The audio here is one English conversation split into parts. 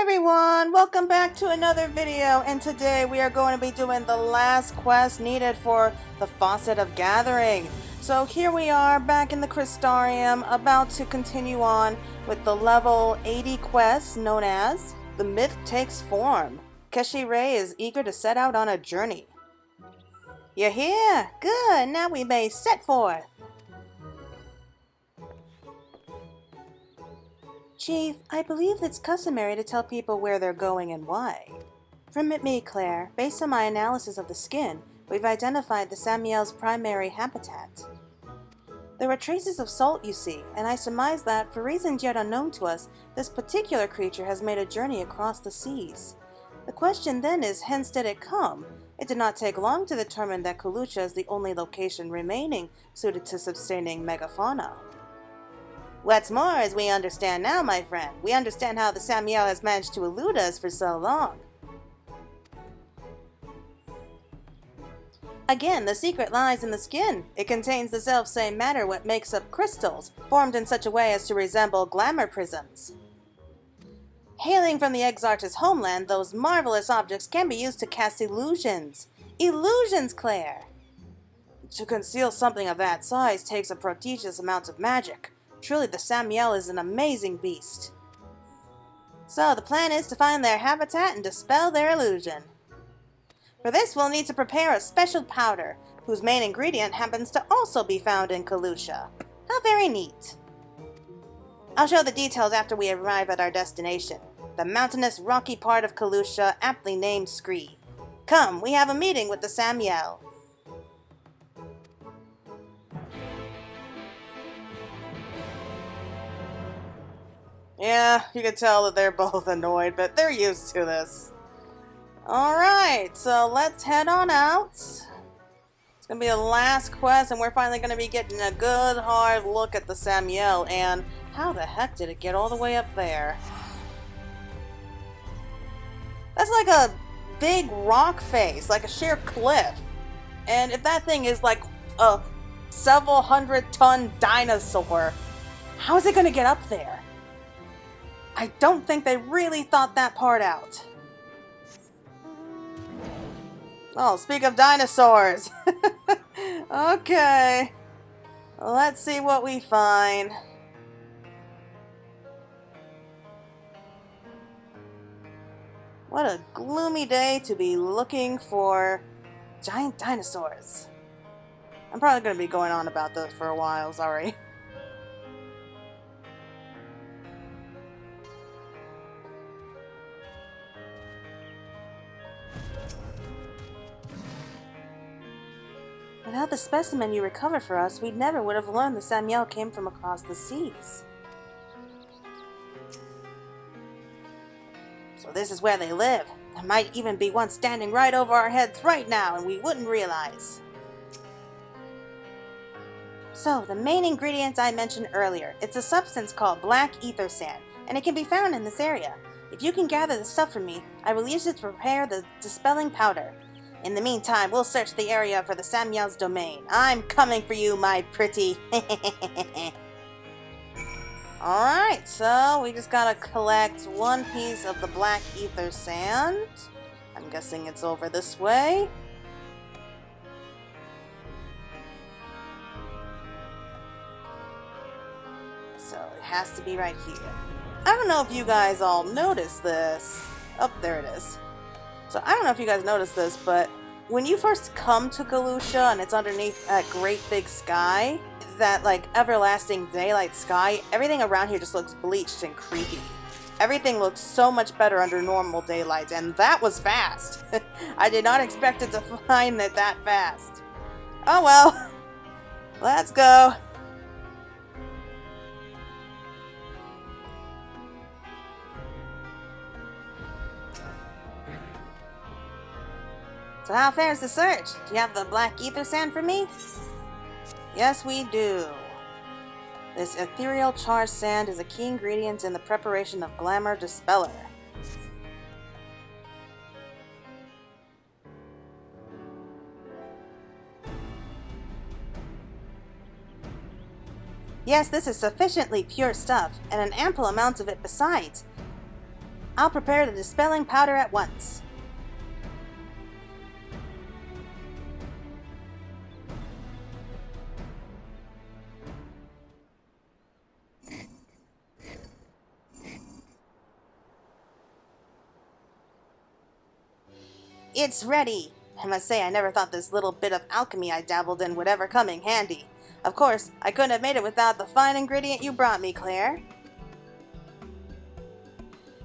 everyone, welcome back to another video, and today we are going to be doing the last quest needed for the Facet of Gathering. So here we are back in the Crystarium, about to continue on with the level 80 quest known as The Myth Takes Form. Keshi Ray is eager to set out on a journey. You're here? Good, now we may set forth. Chief, I believe it's customary to tell people where they're going and why. Permit me, Claire. Based on my analysis of the skin, we've identified the Samiel's primary habitat. There are traces of salt, you see, and I surmise that, for reasons yet unknown to us, this particular creature has made a journey across the seas. The question then is, whence did it come? It did not take long to determine that Kalusha is the only location remaining suited to sustaining megafauna. What's more, as we understand now, my friend, we understand how the Samiel has managed to elude us for so long. Again, the secret lies in the skin. It contains the self-same matter what makes up crystals, formed in such a way as to resemble glamour prisms. Hailing from the Exarch's homeland, those marvelous objects can be used to cast illusions. Illusions, Claire! To conceal something of that size takes a prodigious amount of magic. Truly, the Samiel is an amazing beast. So, the plan is to find their habitat and dispel their illusion. For this, we'll need to prepare a special powder, whose main ingredient happens to also be found in Kalusha. How very neat. I'll show the details after we arrive at our destination, the mountainous, rocky part of Kalusha, aptly named Scree. Come, we have a meeting with the Samiel. Yeah, you can tell that they're both annoyed, but they're used to this. Alright, so let's head on out. It's going to be the last quest, and we're finally going to be getting a good hard look at the Samiel, and how the heck did it get all the way up there? That's like a big rock face, like a sheer cliff. And if that thing is like a several 100-ton dinosaur, how is it going to get up there? I don't think they really thought that part out. Oh, speak of dinosaurs. Okay. Let's see what we find. What a gloomy day to be looking for giant dinosaurs. I'm probably going to be going on about those for a while, sorry. Without the specimen you recovered for us, we never would have learned the Samiel came from across the seas. So this is where they live. There might even be one standing right over our heads right now, and we wouldn't realize. So, the main ingredient I mentioned earlier, it's a substance called black ether sand, and it can be found in this area. If you can gather the stuff for me, I will use it to prepare the dispelling powder. In the meantime, we'll search the area for the Samiel's domain. I'm coming for you, my pretty. Alright, so we just gotta collect one piece of the black ether sand. I'm guessing it's over this way. So it has to be right here. I don't know if you guys all noticed this. Oh, there it is. So I don't know if you guys noticed this, but when you first come to Kalusha and it's underneath that great big sky, that like everlasting daylight sky, everything around here just looks bleached and creepy. Everything looks so much better under normal daylight, and that was fast. I did not expect it to find it that fast. Oh well, let's go. So how fares the search? Do you have the black ether sand for me? Yes, we do. This ethereal charged sand is a key ingredient in the preparation of Glamour Dispeller. Yes, this is sufficiently pure stuff, and an ample amount of it besides. I'll prepare the dispelling powder at once. It's ready! I must say I never thought this little bit of alchemy I dabbled in would ever come in handy. Of course, I couldn't have made it without the fine ingredient you brought me, Claire.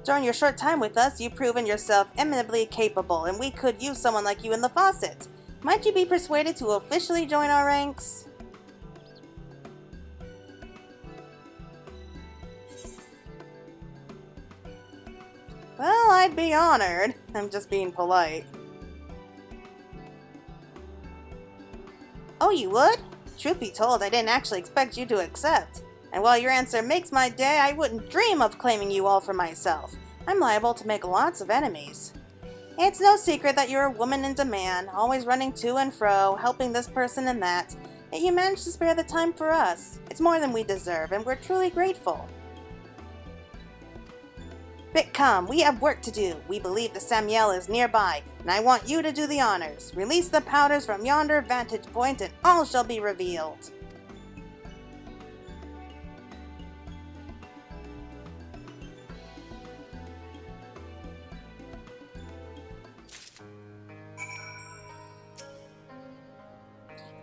During your short time with us, you've proven yourself eminently capable, and we could use someone like you in the Facet. Might you be persuaded to officially join our ranks? Well, I'd be honored. I'm just being polite. Oh, you would? Truth be told, I didn't actually expect you to accept. And while your answer makes my day, I wouldn't dream of claiming you all for myself. I'm liable to make lots of enemies. It's no secret that you're a woman in demand, always running to and fro, helping this person and that. Yet you manage to spare the time for us. It's more than we deserve, and we're truly grateful. But come, we have work to do. We believe the Samiel is nearby, and I want you to do the honors. Release the powders from yonder vantage point, and all shall be revealed.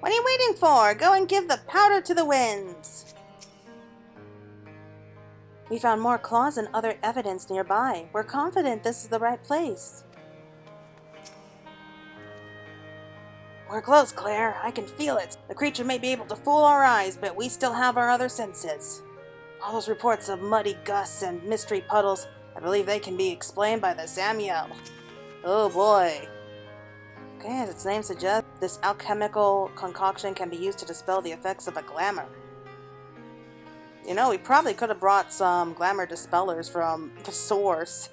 What are you waiting for? Go and give the powder to the winds. We found more claws and other evidence nearby. We're confident this is the right place. We're close, Claire. I can feel it. The creature may be able to fool our eyes, but we still have our other senses. All those reports of muddy gusts and mystery puddles, I believe they can be explained by the Samiel. Oh boy. Okay, as its name suggests, this alchemical concoction can be used to dispel the effects of a glamour. You know, we probably could have brought some glamour dispellers from the source.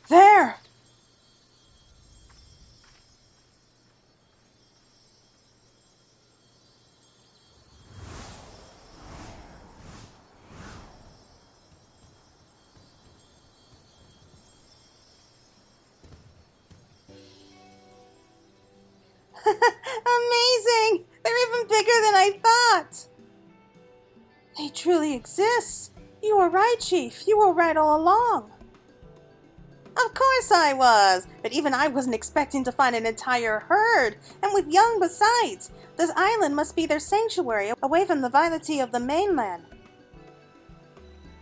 There! Amazing! They're even bigger than I thought! They truly exist! You were right, Chief. You were right all along. Of course I was! But even I wasn't expecting to find an entire herd, and with young besides. This island must be their sanctuary, away from the violence of the mainland.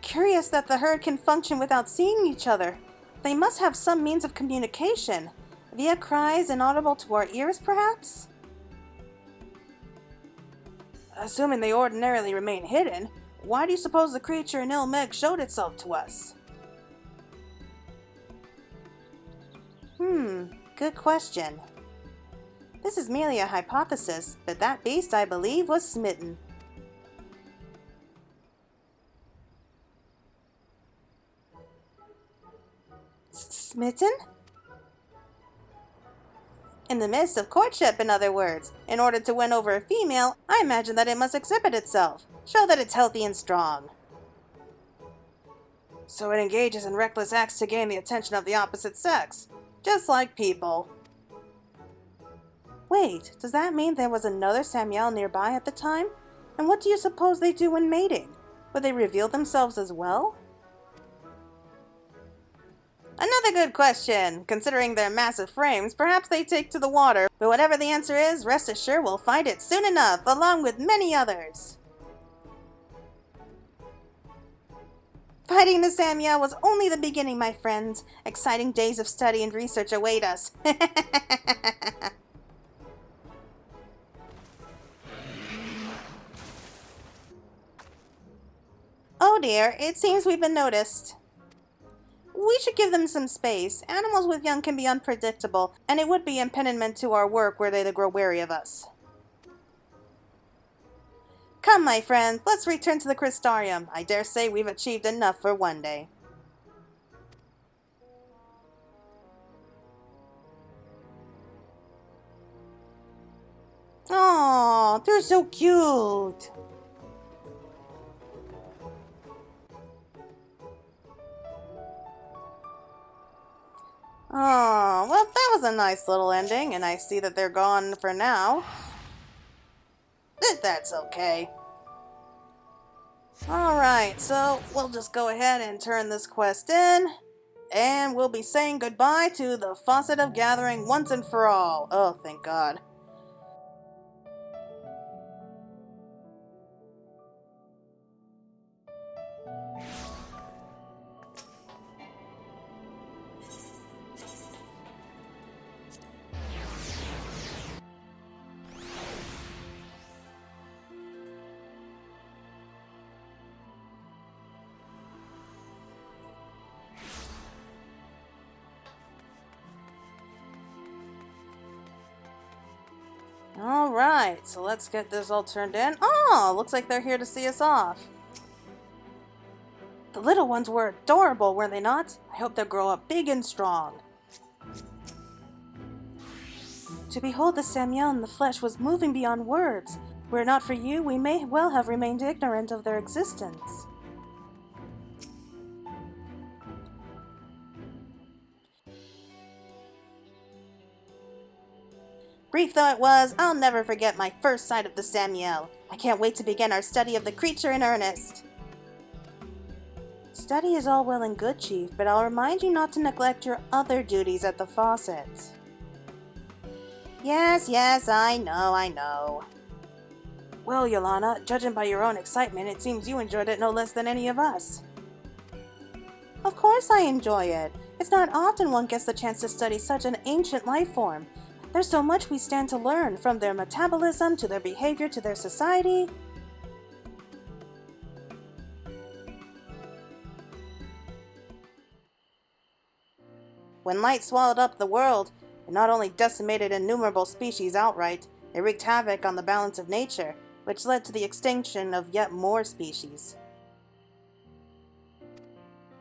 Curious that the herd can function without seeing each other. They must have some means of communication. Via cries inaudible to our ears, perhaps? Assuming they ordinarily remain hidden, why do you suppose the creature in Ilmeg showed itself to us? Good question. This is merely a hypothesis, but that beast, I believe, was smitten. Smitten? In the midst of courtship, in other words. In order to win over a female, I imagine that it must exhibit itself. Show that it's healthy and strong. So it engages in reckless acts to gain the attention of the opposite sex. Just like people. Wait, does that mean there was another Samiel nearby at the time? And what do you suppose they do when mating? Would they reveal themselves as well? Another good question. Considering their massive frames, perhaps they take to the water. But whatever the answer is, rest assured we'll find it soon enough, along with many others. Fighting the Samiel was only the beginning, my friends. Exciting days of study and research await us. Oh dear, it seems we've been noticed. We should give them some space. Animals with young can be unpredictable, and it would be impediment to our work were they to grow wary of us. Come, my friends, let's return to the Crystarium. I dare say we've achieved enough for one day. Aw, they're so cute. Oh, well, that was a nice little ending, and I see that they're gone for now. That's okay. Alright, so we'll just go ahead and turn this quest in, and we'll be saying goodbye to the Facet of Gathering once and for all. Oh, thank God. Alright, so let's get this all turned in. Oh, looks like they're here to see us off. The little ones were adorable, were they not? I hope they'll grow up big and strong. To behold the Samiel in the flesh was moving beyond words. Were it not for you, we may well have remained ignorant of their existence. Brief though it was, I'll never forget my first sight of the Samiel. I can't wait to begin our study of the creature in earnest. Study is all well and good, Chief, but I'll remind you not to neglect your other duties at the Facet. Yes, I know. Well, Yolana, judging by your own excitement, it seems you enjoyed it no less than any of us. Of course I enjoy it. It's not often one gets the chance to study such an ancient life form. There's so much we stand to learn, from their metabolism to their behavior to their society. When light swallowed up the world, it not only decimated innumerable species outright, it wreaked havoc on the balance of nature, which led to the extinction of yet more species.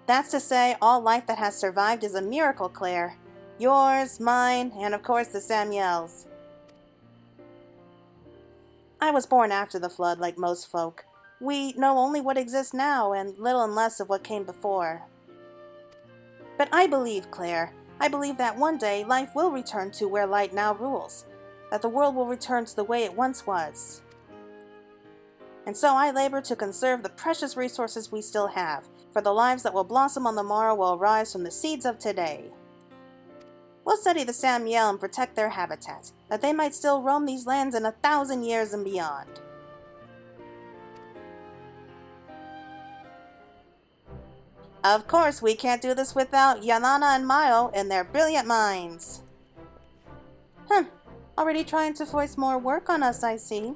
That's to say, all life that has survived is a miracle, Claire. Yours, mine, and of course the Samiel's. I was born after the flood, like most folk. We know only what exists now, and little and less of what came before. But I believe, Claire, I believe that one day life will return to where light now rules, that the world will return to the way it once was. And so I labor to conserve the precious resources we still have, for the lives that will blossom on the morrow will arise from the seeds of today. We'll study the Samiel and protect their habitat, that they might still roam these lands in 1,000 years and beyond. Of course, we can't do this without Yanana and Mayo and their brilliant minds. Already trying to force more work on us, I see.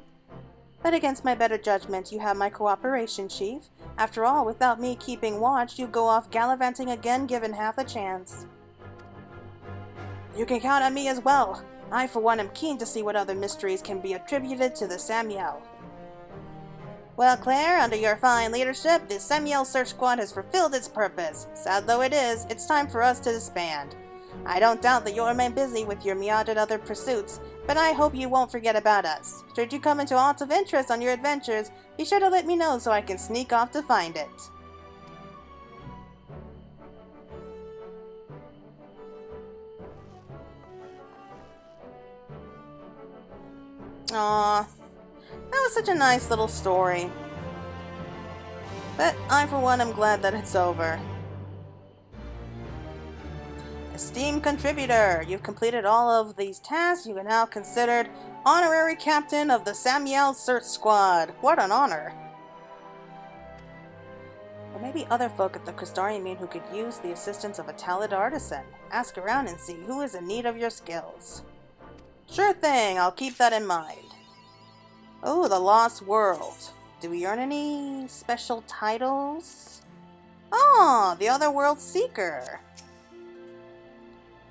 But against my better judgment, you have my cooperation, Chief. After all, without me keeping watch, you go off gallivanting again given half a chance. You can count on me as well. I, for one, am keen to see what other mysteries can be attributed to the Samiel. Well, Claire, under your fine leadership, the Samiel Search Squad has fulfilled its purpose. Sad though it is, it's time for us to disband. I don't doubt that you'll remain busy with your myriad other pursuits, but I hope you won't forget about us. Should you come into aught of interest on your adventures, be sure to let me know so I can sneak off to find it. Aww. That was such a nice little story. But I, for one, am glad that it's over. Esteemed contributor, you've completed all of these tasks. You are now considered honorary captain of the Samiel Search Squad. What an honor. There may be other folk at the Crystalline who could use the assistance of a talented artisan. Ask around and see who is in need of your skills. Sure thing, I'll keep that in mind. Oh, the Lost World. Do we earn any special titles? Oh, the Otherworld Seeker.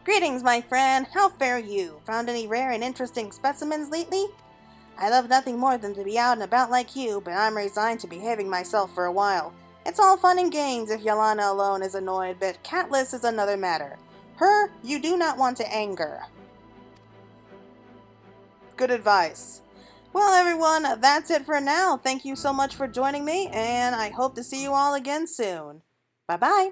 Greetings, my friend. How fare you? Found any rare and interesting specimens lately? I love nothing more than to be out and about like you, but I'm resigned to behaving myself for a while. It's all fun and games if Yolana alone is annoyed, but Catless is another matter. Her, you do not want to anger. Good advice. Well, everyone, that's it for now. Thank you so much for joining me, and I hope to see you all again soon. Bye-bye.